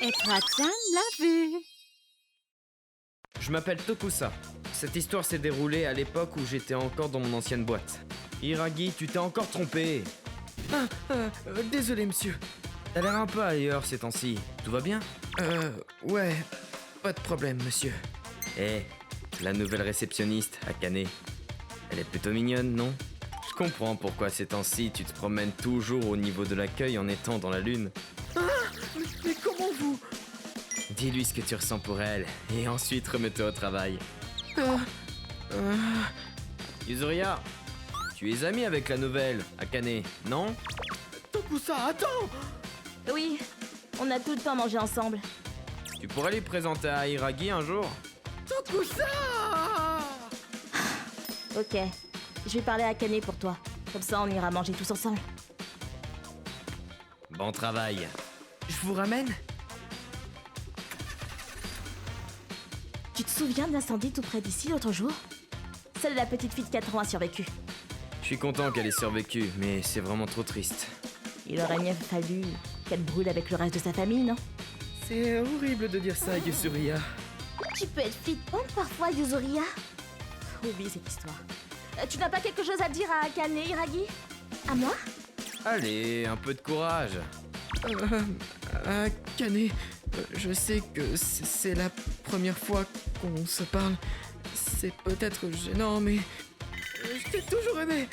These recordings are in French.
Et Pratchan l'a vu. Je m'appelle Tokusa. Cette histoire s'est déroulée à l'époque où j'étais encore dans mon ancienne boîte. Hiragi, tu t'es encore trompé. Désolé monsieur. T'as l'air un peu ailleurs ces temps-ci. Tout va bien? Ouais, pas de problème monsieur. La nouvelle réceptionniste, Akane. Elle est plutôt mignonne, non? Je comprends pourquoi ces temps-ci tu te promènes toujours au niveau de l'accueil en étant dans la lune. Mais comment vous? Dis-lui ce que tu ressens pour elle, et ensuite remets-toi au travail. Yuzuriya, tu es amie avec la nouvelle, Akane, non? Tokusa, attends! Oui, on a tout le temps mangé ensemble. Tu pourrais lui présenter à Hiragi un jour? Tokusa! Ok, je vais parler à Akane pour toi. Comme ça, on ira manger tous ensemble. Bon travail. Je vous ramène? Tu te souviens de l'incendie tout près d'ici l'autre jour? Celle de la petite fille de 4 ans a survécu. Je suis content qu'elle ait survécu, mais c'est vraiment trop triste. Il aurait mieux fallu qu'elle brûle avec le reste de sa famille, non? C'est horrible de dire ça, Yuzuriya. Tu peux être flippante parfois, Yuzuriya. Oublie cette histoire. Tu n'as pas quelque chose à dire à Akane, Hiragi? À moi? Allez, un peu de courage. Akane, je sais que c'est la première fois qu'on se parle. C'est peut-être gênant, mais je t'ai toujours aimé.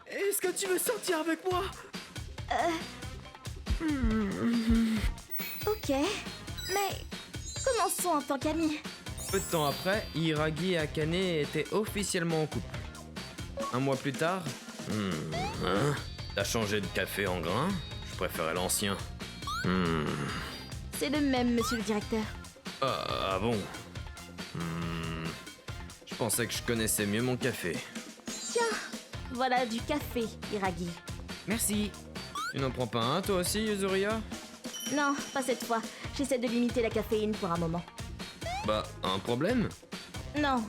Est-ce que tu veux sortir avec moi? Ok, mais commençons en tant qu'amis. Peu de temps après, Hiragi et Akane étaient officiellement en couple. Un mois plus tard... T'as changé de café en grain? Je préférais l'ancien. C'est le même, monsieur le directeur. Ah bon? Je pensais que je connaissais mieux mon café. Tiens, voilà du café, Hiragi. Merci. Tu n'en prends pas un, toi aussi, Yuzuriya? Non, pas cette fois. J'essaie de limiter la caféine pour un moment. Bah, un problème? Non.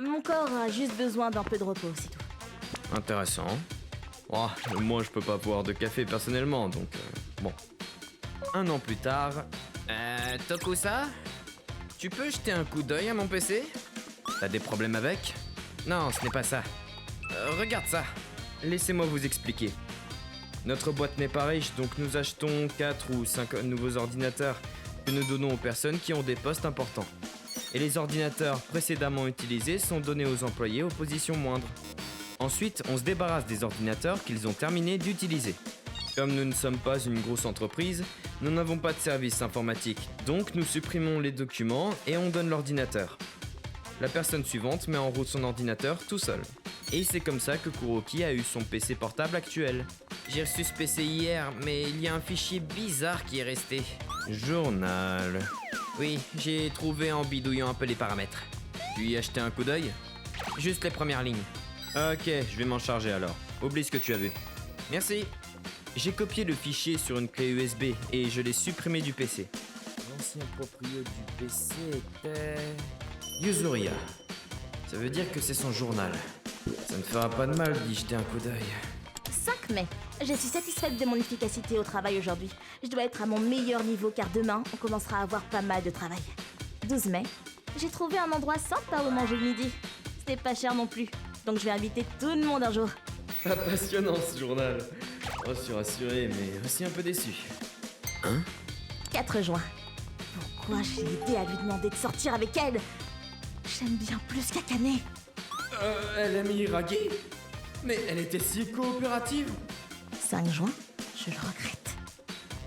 Mon corps a juste besoin d'un peu de repos, c'est tout. Intéressant. Oh, moi, je peux pas boire de café personnellement, donc bon. Un an plus tard... Tokusa? Tu peux jeter un coup d'œil à mon PC? T'as des problèmes avec? Non, ce n'est pas ça. Regarde ça. Laissez-moi vous expliquer. Notre boîte n'est pas riche, donc nous achetons 4 ou 5 nouveaux ordinateurs que nous donnons aux personnes qui ont des postes importants. Et les ordinateurs précédemment utilisés sont donnés aux employés aux positions moindres. Ensuite, on se débarrasse des ordinateurs qu'ils ont terminé d'utiliser. Comme nous ne sommes pas une grosse entreprise, nous n'avons pas de service informatique, donc nous supprimons les documents et on donne l'ordinateur. La personne suivante met en route son ordinateur tout seul. Et c'est comme ça que Kuroki a eu son PC portable actuel. J'ai reçu ce PC hier, mais il y a un fichier bizarre qui est resté. Journal. Oui, j'ai trouvé en bidouillant un peu les paramètres. Tu y as jeté un coup d'œil? Juste les premières lignes. Ok, je vais m'en charger alors. Oublie ce que tu as vu. Merci. J'ai copié le fichier sur une clé USB et je l'ai supprimé du PC. L'ancien propriétaire du PC était... Yuzuriya. Ça veut dire que c'est son journal. Ça ne fera pas de mal d'y jeter un coup d'œil. 5 mai. Je suis satisfaite de mon efficacité au travail aujourd'hui. Je dois être à mon meilleur niveau car demain, on commencera à avoir pas mal de travail. 12 mai. J'ai trouvé un endroit sympa où manger le midi. C'était pas cher non plus, donc je vais inviter tout le monde un jour. Pas passionnant ce journal. Oh, je suis rassuré, mais aussi un peu déçu. 4 juin. Pourquoi j'ai l'idée à lui demander de sortir avec elle? J'aime bien plus qu'Akane. Elle aime Hiragi? Mais elle était si coopérative. 5 juin. Je le regrette.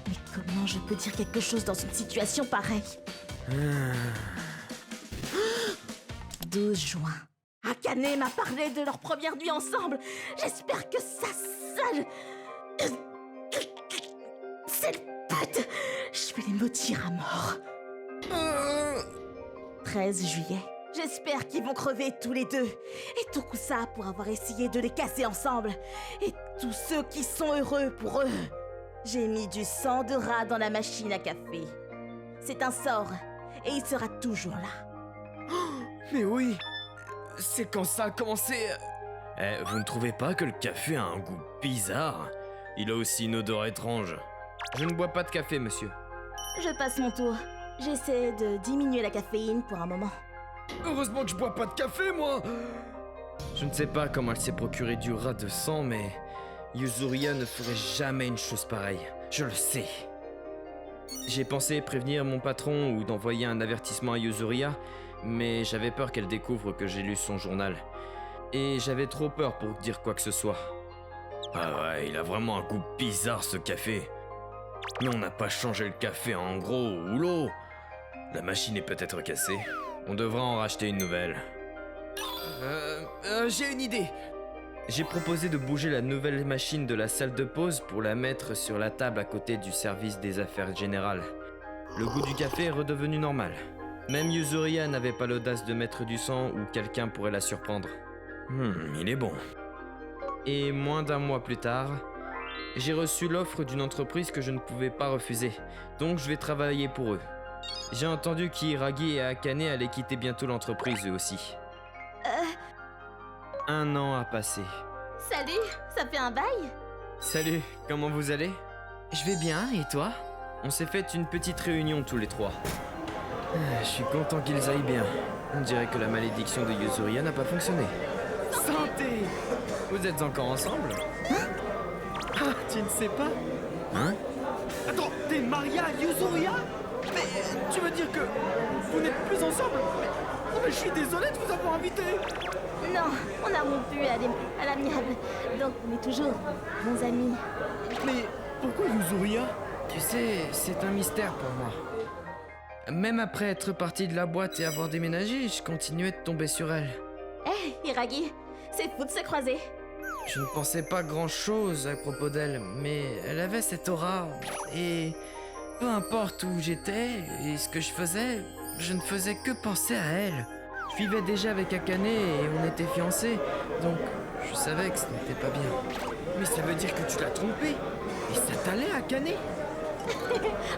Mais comment je peux dire quelque chose dans une situation pareille? 12 juin. Akane m'a parlé de leur première nuit ensemble. J'espère que ça... Cette pute! Je vais les maudire à mort. 13 juillet. J'espère qu'ils vont crever tous les deux. Et Tokusa pour avoir essayé de les casser ensemble. Et tous ceux qui sont heureux pour eux. J'ai mis du sang de rat dans la machine à café. C'est un sort. Et il sera toujours là. Mais oui. C'est quand ça a commencé... vous ne trouvez pas que le café a un goût bizarre? Il a aussi une odeur étrange. Je ne bois pas de café, monsieur. Je passe mon tour. J'essaie de diminuer la caféine pour un moment. Heureusement que je bois pas de café, moi. Je ne sais pas comment elle s'est procuré du rat de sang, mais Yuzuria ne ferait jamais une chose pareille. Je le sais. J'ai pensé prévenir mon patron ou d'envoyer un avertissement à Yuzuria, mais j'avais peur qu'elle découvre que j'ai lu son journal. Et j'avais trop peur pour dire quoi que ce soit. Ah ouais, il a vraiment un goût bizarre ce café. Mais on n'a pas changé le café en gros ou l'eau. La machine est peut-être cassée. On devra en racheter une nouvelle. J'ai une idée. J'ai proposé de bouger la nouvelle machine de la salle de pause pour la mettre sur la table à côté du service des affaires générales. Le goût du café est redevenu normal. Même Yuzuria n'avait pas l'audace de mettre du sang ou quelqu'un pourrait la surprendre. Il est bon. Et moins d'un mois plus tard, j'ai reçu l'offre d'une entreprise que je ne pouvais pas refuser, donc je vais travailler pour eux. J'ai entendu qu'Hiragi et Akane allaient quitter bientôt l'entreprise eux aussi. 1 an a passé. Salut, ça fait un bail? Salut, comment vous allez? Je vais bien, et toi? On s'est fait une petite réunion tous les trois. Je suis content qu'ils aillent bien. On dirait que la malédiction de Yuzuria n'a pas fonctionné. Santé! Vous êtes encore ensemble? Ah, tu ne sais pas? Hein? Attends, t'es Maria Yuzuria? Mais tu veux dire que vous n'êtes plus ensemble? Mais je suis désolé de vous avoir invité. Non, on a rompu à l'amiable. Donc on est toujours bons amis. Mais pourquoi Yuzuria? Tu sais, c'est un mystère pour moi. Même après être parti de la boîte et avoir déménagé, je continuais de tomber sur elle. Hé, Hiragi, c'est fou de se croiser. Je ne pensais pas grand-chose à propos d'elle, mais elle avait cette aura, et peu importe où j'étais et ce que je faisais, je ne faisais que penser à elle. Je vivais déjà avec Akane et on était fiancés, donc je savais que ce n'était pas bien. Mais ça veut dire que tu l'as trompée. Et ça t'allait, Akane?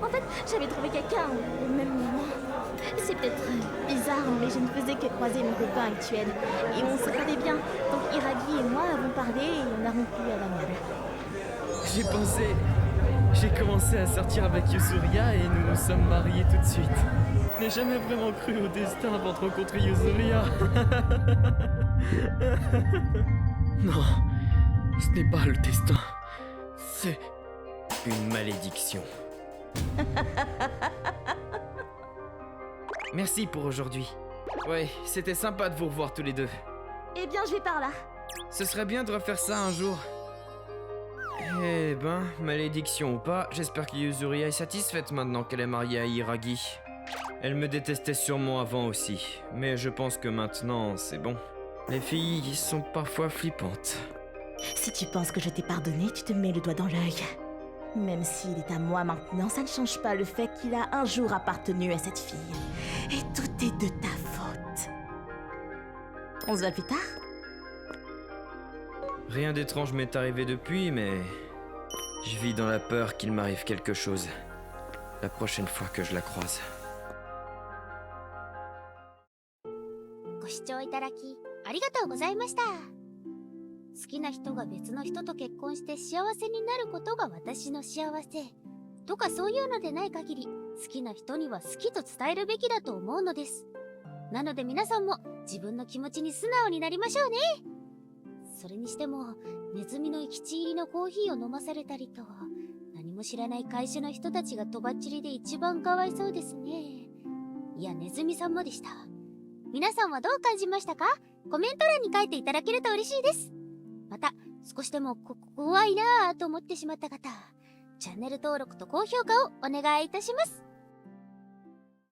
En fait, j'avais trouvé quelqu'un au même moment. C'est peut-être bizarre, mais je ne faisais que croiser mon copain actuel. Et on se parlait bien. Donc Hiragi et moi avons parlé et on a rompu à l'amiable. J'ai commencé à sortir avec Yuzuria et nous nous sommes mariés tout de suite. Je n'ai jamais vraiment cru au destin avant de rencontrer Yuzuria. Non, ce n'est pas le destin. C'est une malédiction. Merci pour aujourd'hui. Ouais, c'était sympa de vous revoir tous les deux. Eh bien, je vais par là. Ce serait bien de refaire ça un jour. Eh ben, malédiction ou pas, j'espère que Yuzuria est satisfaite maintenant qu'elle est mariée à Hiragi. Elle me détestait sûrement avant aussi, mais je pense que maintenant, c'est bon. Les filles sont parfois flippantes. Si tu penses que je t'ai pardonné, tu te mets le doigt dans l'œil. Même s'il est à moi maintenant, ça ne change pas le fait qu'il a un jour appartenu à cette fille. Et tout est de ta faute. On se voit plus tard? Rien d'étrange m'est arrivé depuis, mais je vis dans la peur qu'il m'arrive quelque chose la prochaine fois que je la croise. ご視聴いただきありがとうございました。好きな人が別の人と結婚して幸せになることが私の幸せとかそういうのでない限り、好きな人には好きと伝えるべきだと思うのです。なので皆さんも自分の気持ちに素直になりましょうね。それにしてもネズミの行き地入りのコーヒーを飲まされたりと、何も知らない会社の人たちがとばっちりで一番かわいそうですね。いや、ネズミさんもでした。皆さんはどう感じましたか？コメント欄に書いていただけると嬉しいです。また少しでも怖いなぁと思ってしまった方、チャンネル登録と高評価をお願いいたします。